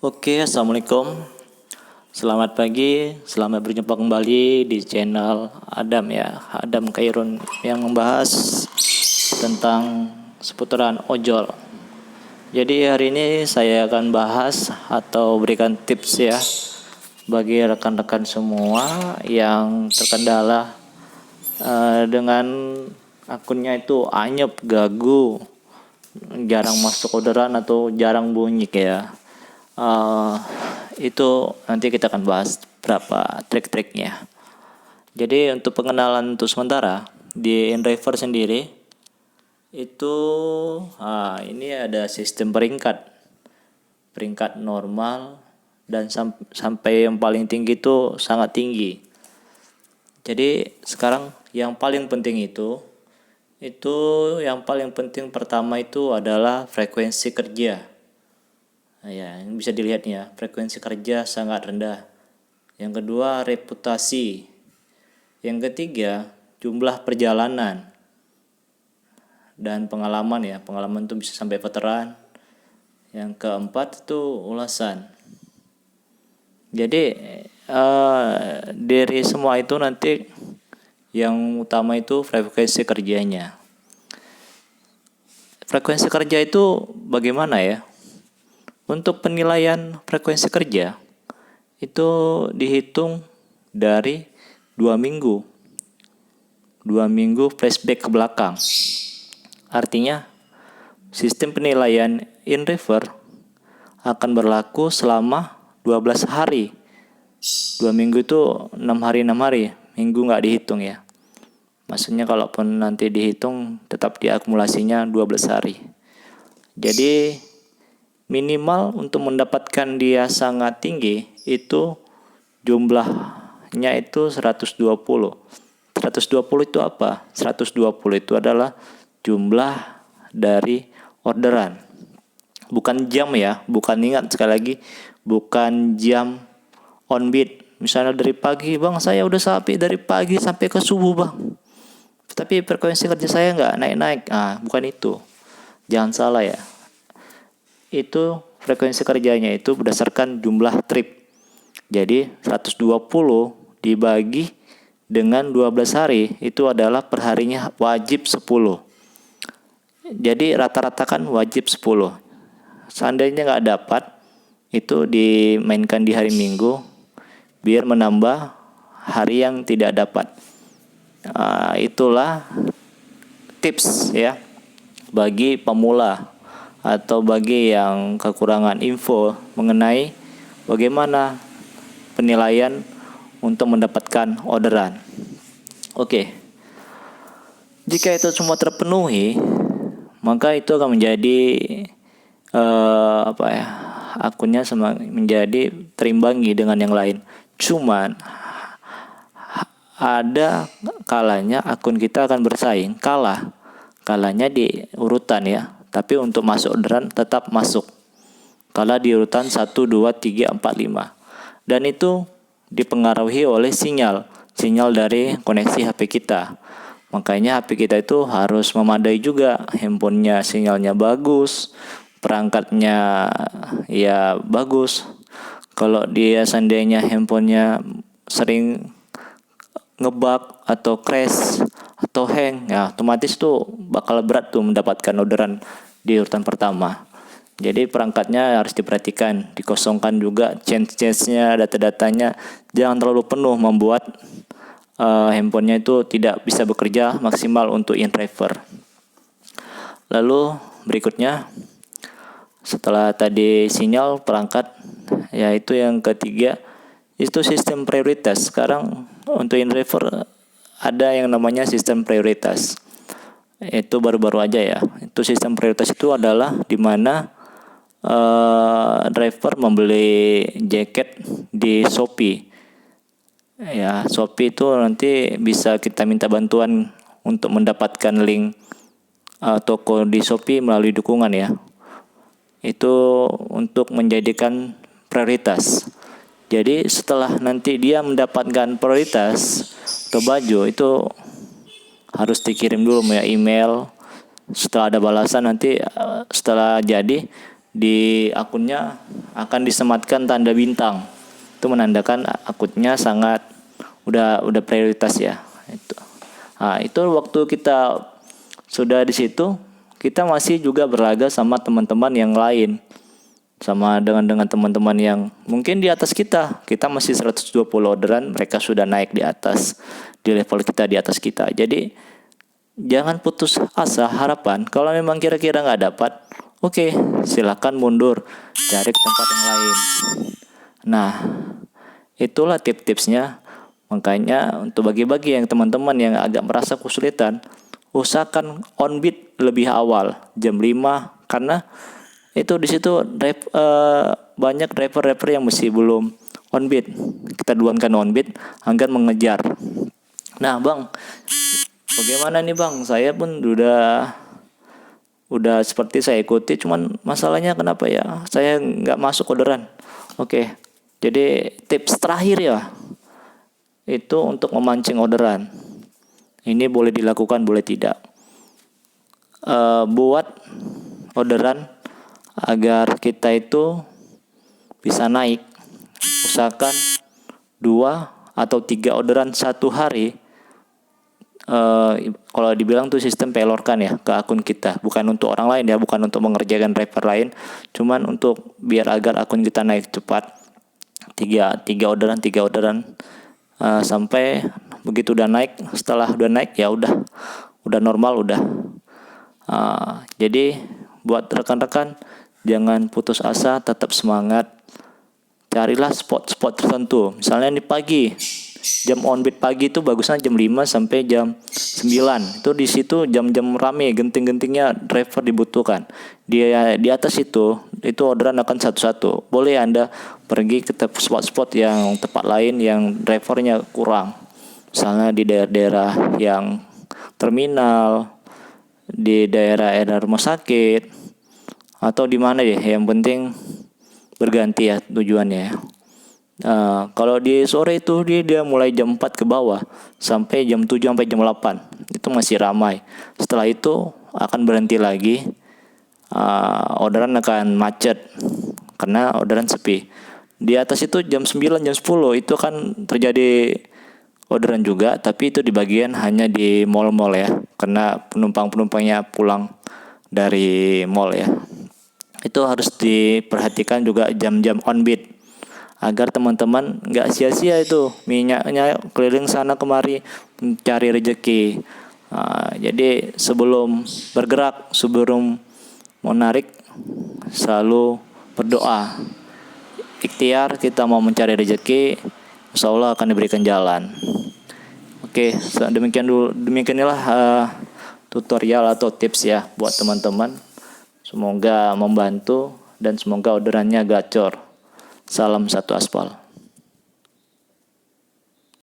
Oke, assalamualaikum. Selamat pagi, selamat berjumpa kembali di channel Adam ya, Adam Khairun yang membahas tentang seputaran ojol. Jadi hari ini saya akan bahas atau berikan tips ya bagi rekan-rekan semua yang terkendala dengan akunnya itu anyep, gagu, jarang masuk orderan atau jarang bunyi ya. Itu nanti kita akan bahas berapa trik-triknya. Jadi untuk pengenalan untuk sementara di InDriver sendiri itu ini ada sistem peringkat normal dan sampai yang paling tinggi itu sangat tinggi. Jadi sekarang yang paling penting itu yang paling penting pertama itu adalah frekuensi kerja. Nah, ya, ini bisa dilihat ya, frekuensi kerja sangat rendah. Yang kedua, reputasi. Yang ketiga, jumlah perjalanan dan pengalaman ya. Pengalaman itu bisa sampai veteran. Yang keempat itu ulasan. Jadi dari semua itu nanti yang utama itu frekuensi kerjanya. Frekuensi kerja itu bagaimana ya? Untuk penilaian frekuensi kerja itu dihitung dari 2 minggu. 2 minggu flashback ke belakang. Artinya sistem penilaian InDriver akan berlaku selama 12 hari. 2 minggu itu 6 hari, minggu nggak dihitung ya. Maksudnya kalaupun nanti dihitung tetap diakumulasinya 12 hari. Jadi minimal untuk mendapatkan dia sangat tinggi itu jumlahnya itu 120. 120 itu apa? 120 itu adalah jumlah dari orderan. Bukan jam ya, bukan, ingat sekali lagi, bukan jam on beat. Misalnya dari pagi, bang saya udah sampai dari pagi sampai ke subuh bang, tapi frekuensi kerja saya nggak naik-naik. Bukan itu, jangan salah ya. Itu frekuensi kerjanya itu berdasarkan jumlah trip. Jadi 120 dibagi dengan 12 hari itu adalah perharinya wajib 10. Jadi rata-rata kan wajib 10. Seandainya nggak dapat, itu dimainkan di hari Minggu biar menambah hari yang tidak dapat. Itulah tips ya bagi pemula atau bagi yang kekurangan info mengenai bagaimana penilaian untuk mendapatkan orderan. Oke. Jika itu semua terpenuhi, maka itu akan menjadi akunnya menjadi terimbangi dengan yang lain. Cuman ada kalanya akun kita akan bersaing, kalahnya di urutan ya. Tapi untuk masuk orderan tetap masuk. Kalah di urutan 1, 2, 3, 4, 5. Dan itu dipengaruhi oleh sinyal dari koneksi HP kita. Makanya HP kita itu harus memadai juga. Handphonenya sinyalnya bagus, perangkatnya ya bagus. Kalau dia seandainya handphonenya sering ngebug atau crash atau hang, ya otomatis tuh bakal berat tuh mendapatkan orderan di urutan pertama. Jadi perangkatnya harus diperhatikan, dikosongkan juga change-nya, data-datanya jangan terlalu penuh membuat handphonenya itu tidak bisa bekerja maksimal untuk InDriver. Lalu berikutnya setelah tadi sinyal perangkat, yaitu yang ketiga itu sistem prioritas. Sekarang untuk InDriver ada yang namanya sistem prioritas. Itu baru-baru aja ya. Itu sistem prioritas itu adalah di mana driver membeli jaket di Shopee. Ya, Shopee itu nanti bisa kita minta bantuan untuk mendapatkan link toko di Shopee melalui dukungan ya. Itu untuk menjadikan prioritas. Jadi setelah nanti dia mendapatkan prioritas atau baju itu harus dikirim dulu ya email. Setelah ada balasan nanti setelah jadi di akunnya akan disematkan tanda bintang. Itu menandakan akunnya sangat udah prioritas ya. Itu waktu kita sudah di situ, kita masih juga berlaga sama teman-teman yang lain. Sama dengan teman-teman yang mungkin di atas kita masih 120 orderan, mereka sudah naik di atas, di level kita, di atas kita. Jadi jangan putus asa harapan. Kalau memang kira-kira nggak dapat, oke, silakan mundur, cari tempat yang lain. Nah, itulah tips-tipsnya. Makanya untuk bagi-bagi yang teman-teman yang agak merasa kesulitan, usahakan on beat lebih awal, jam 5, karena itu di situ banyak driver yang masih belum on beat. Kita duluankan on beat agar mengejar. Nah, Bang, bagaimana nih, Bang? Saya pun udah seperti saya ikuti, cuman masalahnya kenapa ya? Saya nggak masuk orderan. Oke. Jadi tips terakhir ya, itu untuk memancing orderan. Ini boleh dilakukan, boleh tidak. Buat orderan agar kita itu bisa naik, usahakan 2 atau 3 orderan satu hari. Kalau dibilang tuh sistem pelorkan ya ke akun kita, bukan untuk orang lain ya, bukan untuk mengerjakan driver lain, cuman untuk biar agar akun kita naik cepat. 3 orderan sampai begitu udah naik. Setelah udah naik ya udah normal udah. Jadi buat rekan-rekan, jangan putus asa, tetap semangat. Carilah spot-spot tertentu. Misalnya di pagi, jam on beat pagi itu bagusnya jam 5 sampai jam 9. Itu di situ jam-jam rame, genting-gentingnya driver dibutuhkan. Di atas itu orderan akan satu-satu. Boleh Anda pergi ke spot-spot yang tempat lain yang drivernya kurang. Misalnya di daerah-daerah yang terminal, di daerah rumah sakit, atau di mana ya, yang penting berganti ya tujuannya. Kalau di sore itu dia mulai jam 4 ke bawah sampai jam 7 sampai jam 8 itu masih ramai. Setelah itu akan berhenti lagi. Orderan akan macet karena orderan sepi. Di atas itu jam 9 jam 10 itu kan terjadi orderan juga, tapi itu di bagian hanya di mall-mall ya, karena penumpang-penumpangnya pulang dari mall ya. Itu harus diperhatikan juga jam-jam on beat agar teman-teman nggak sia-sia itu minyaknya keliling sana kemari mencari rezeki. Jadi sebelum bergerak, sebelum menarik, selalu berdoa. Ikhtiar kita mau mencari rezeki, insya Allah akan diberikan jalan. Oke, demikianilah tutorial atau tips ya buat teman-teman. Semoga membantu dan semoga orderannya gacor. Salam satu aspal.